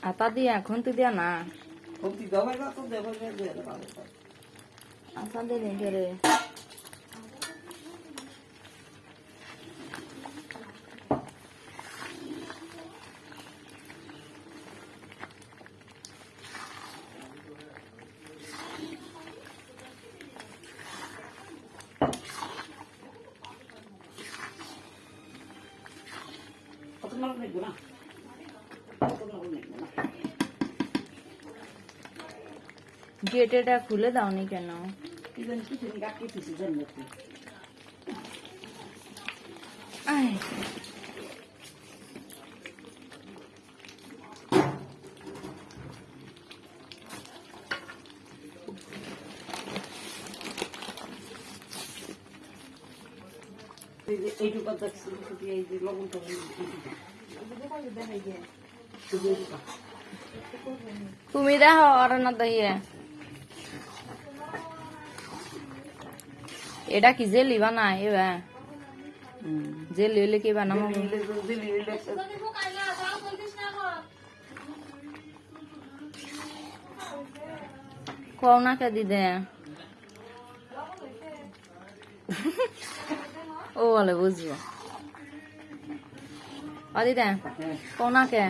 আতা দিয়া খুন্তি দিয়া না খুন্তি দেওয়া না তো দেওয়া দিয়ে ভালো আতা দিয়ে নেই রে কত মাল নেই না গেটেটা খুলে দাওনি কেন কি জানি কিছু গাকি কিছু জানি আয় এইটুকু দেখছি এই যে লবণটা তুমি দেখো আর না দইয়ে এটা কি জেলি বানায় এবা জেলি হলে কি বানাবো কও না কে দিদে ও বলে বুঝবো ও দিদে কও না কে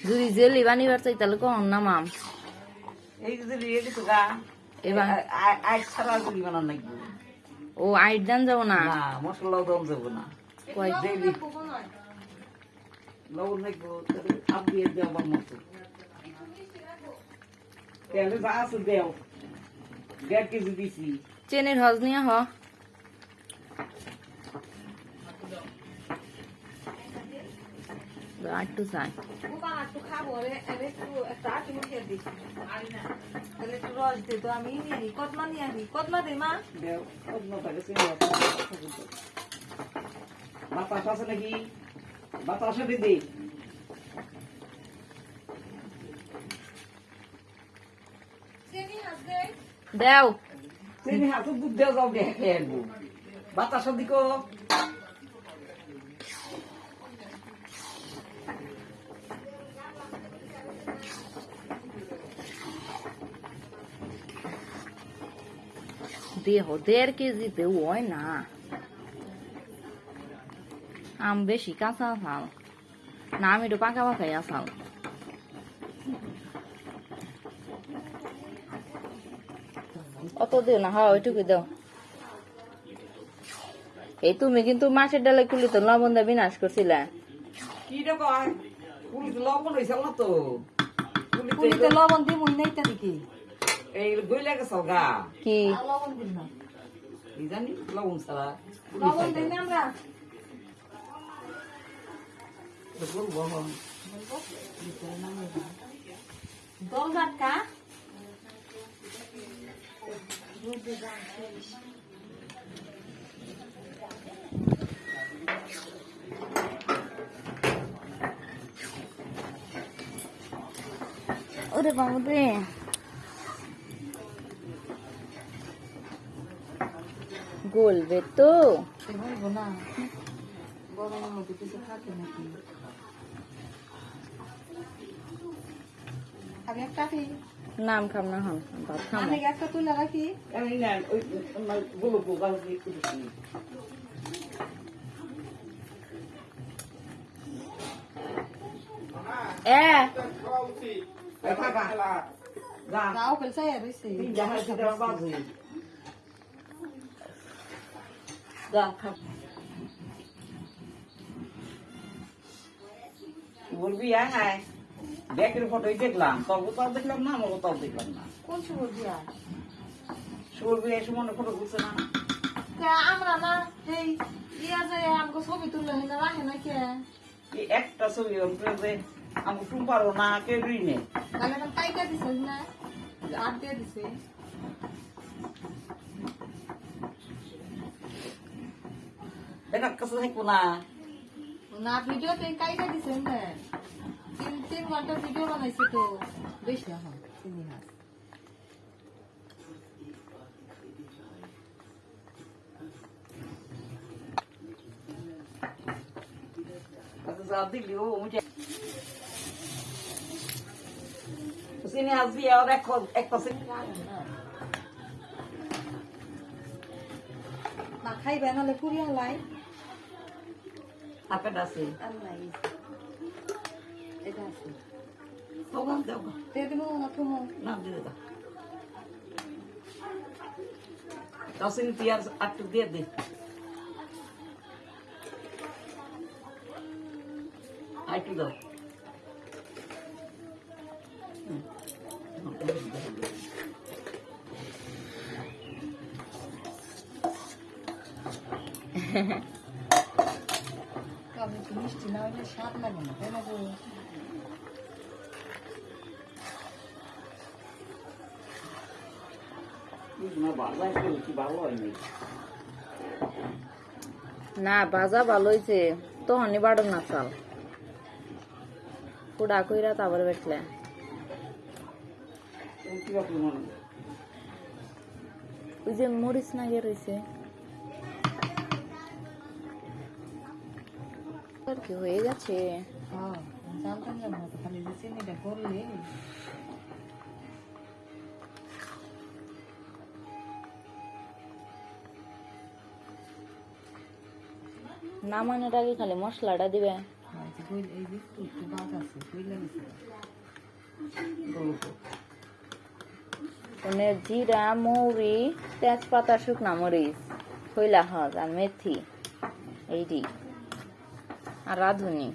যদি জেলি বানিবার চাই তাহলে কখন না মাম এই যে রেডি তো গা এবার আই ছাড়া গুলি বানান নাকি ও আইট দান যাবো না না মশলা দম যাব না কয় জেলি লবণ নাকি তাহলে আপ দিয়ে দেওয়ার মতো তাহলে যা আছে দেও 1.5 কেজি দিছি চেনির হজ নিয়ে হ একটু চাই দেও অন্য থাকে সে বাতাস আছে নাকি বাতাসে দিদি দেও চিনি হাতে দুধ দেওয়া যাও দেখে খেয়ে আনবো বাতাসের দিকো দেহ 1.5 কেজিতে হয় না আম বেশি কাঁচা চাল না আমি একটু পাকা পাকাই চাল অত দিও না হ্যাঁ ওইটুকু দাও এই তুমি কিন্তু মাছের ডালে কুলি তো লবণ দিয়ে বিনাশ করছিলে কি রে কয় পুলিশ লবণ হইছে না তো পুলিতে লবণ দিব নাই তা দেখি এই গইলা গেছে গা কি লবণ দিব না কি জানি লবণ ছাড়া লবণ দেই না আমরা বলবো দল বাটকা ওরে বাবু রে গলবে তো বলবো না গরমের মধ্যে কিছু থাকে নাকি আমি একটা খাই নাম খাম না হন ভাত খাম আমি একটা তুলে রাখি এই না ওই বলো গো গাল দিয়ে কুড়ি এ থাকা যা গাও ফেলছে রইছে তিন জাহাজ দেওয়া বাজে যা থাক বলবি হ্যাঁ ব্যাকের ফটোই দেখলাম তবু তাও দেখলাম না আমাকে তাও দেখলাম না কোন সময় দিয়া বলবি এই সময় ফটো ঘুরছে না আমরা না এই ইয়া যায় আমাকে ছবি তুললে না রাখে না কে এই একটা ছবি যে আমাকে টুম পারো না কেউ নেই তাহলে না কাইটা দিছে না আর দিয়ে দিছে দেখা কাছে থাকবো না না ভিডিওতে কাইটা দিছে না 3 ঘন্টা ভিডিও বানাইছে তো বেশি এখন 3 হাজার যা দিলি ও মুঝে চিনি আজ দিয়ে আর একটা চিনি না খাইবে নাহলে পুরিয়া লাই আপেল আছে এটা আছে তখন দেব দিয়ে দেবো না তুমি না দিয়ে দাও চিনি পেঁয়াজ একটু দিয়ে দে একটু দাও তবে কি মিষ্টি না হলে স্বাদ লাগে না তাই না গো? না বাজার কি ভালো হয়নি না ভাজা ভালো হয়েছে তখনই বাড়ো না চাল কুড়া কইরা তারপরে বেটলে কিরকম মনে ওই যে মরিচ নাগে রয়েছে আর কি হয়ে গেছে হ্যাঁ জানতাম না তো খালি যে চিনিটা করলে নামানোর আগে খালি মশলাটা দিবে এই যে একটু বাদ আছে বুঝলে গেছে ওনে জিরা মৌরি তেজপাতা শুকনা মরিচ খৈলা হজ আর মেথি এইটি আর রাঁধুনি